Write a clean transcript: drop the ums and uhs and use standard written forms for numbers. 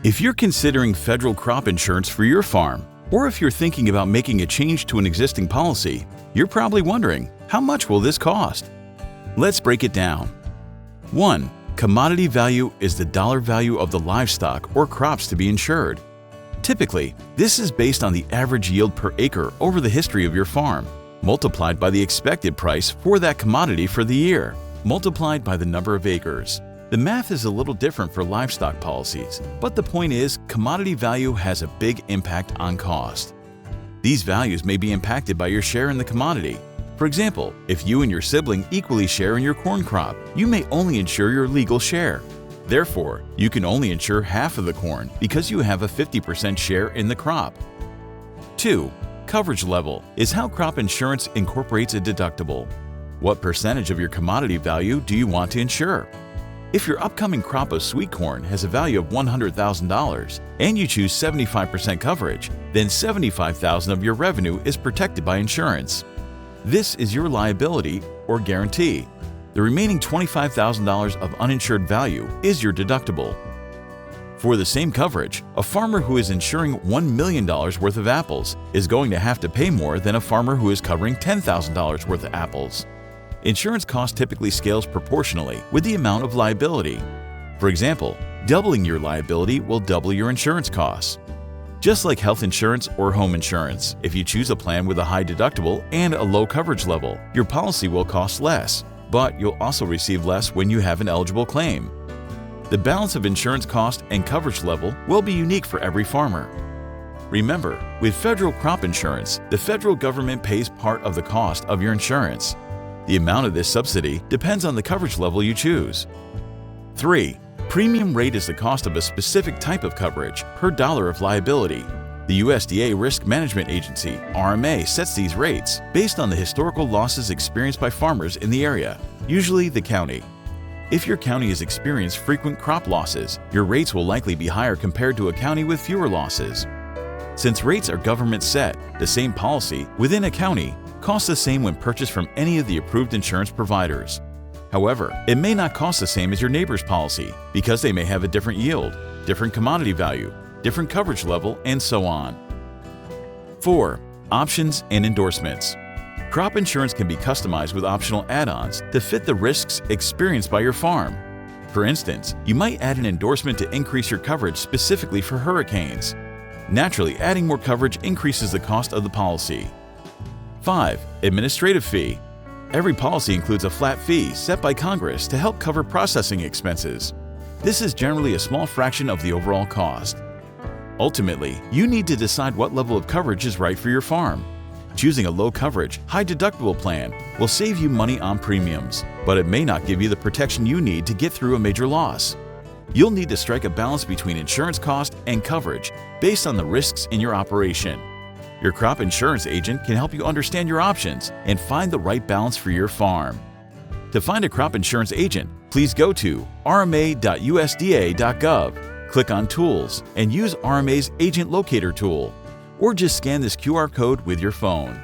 If you're considering federal crop insurance for your farm, or if you're thinking about making a change to an existing policy, you're probably wondering, how much will this cost? Let's break it down. 1. Commodity value is the dollar value of the livestock or crops to be insured. Typically, this is based on the average yield per acre over the history of your farm, multiplied by the expected price for that commodity for the year, multiplied by the number of acres. The math is a little different for livestock policies, but the point is, commodity value has a big impact on cost. These values may be impacted by your share in the commodity. For example, if you and your sibling equally share in your corn crop, you may only insure your legal share. Therefore, you can only insure half of the corn because you have a 50% share in the crop. 2. Coverage level is how crop insurance incorporates a deductible. What percentage of your commodity value do you want to insure? If your upcoming crop of sweet corn has a value of $100,000 and you choose 75% coverage, then $75,000 of your revenue is protected by insurance. This is your liability or guarantee. The remaining $25,000 of uninsured value is your deductible. For the same coverage, a farmer who is insuring $1 million worth of apples is going to have to pay more than a farmer who is covering $10,000 worth of apples. Insurance cost typically scales proportionally with the amount of liability. For example, doubling your liability will double your insurance costs. Just like health insurance or home insurance, if you choose a plan with a high deductible and a low coverage level, your policy will cost less, but you'll also receive less when you have an eligible claim. The balance of insurance cost and coverage level will be unique for every farmer. Remember, with federal crop insurance, the federal government pays part of the cost of your insurance. The amount of this subsidy depends on the coverage level you choose. 3. Premium rate is the cost of a specific type of coverage per dollar of liability. The USDA Risk Management Agency, RMA, sets these rates based on the historical losses experienced by farmers in the area, usually the county. If your county has experienced frequent crop losses, your rates will likely be higher compared to a county with fewer losses. Since rates are government set, the same policy within a county costs the same when purchased from any of the approved insurance providers. However, it may not cost the same as your neighbor's policy because they may have a different yield, different commodity value, different coverage level, and so on. 4. Options and endorsements. Crop insurance can be customized with optional add-ons to fit the risks experienced by your farm. For instance, you might add an endorsement to increase your coverage specifically for hurricanes. Naturally, adding more coverage increases the cost of the policy. 5. Administrative fee. Every policy includes a flat fee set by Congress to help cover processing expenses. This is generally a small fraction of the overall cost. Ultimately, you need to decide what level of coverage is right for your farm. Choosing a low coverage, high deductible plan will save you money on premiums, but it may not give you the protection you need to get through a major loss. You'll need to strike a balance between insurance cost and coverage based on the risks in your operation. Your crop insurance agent can help you understand your options and find the right balance for your farm. To find a crop insurance agent, please go to rma.usda.gov, click on Tools, and use RMA's Agent Locator tool, or just scan this QR code with your phone.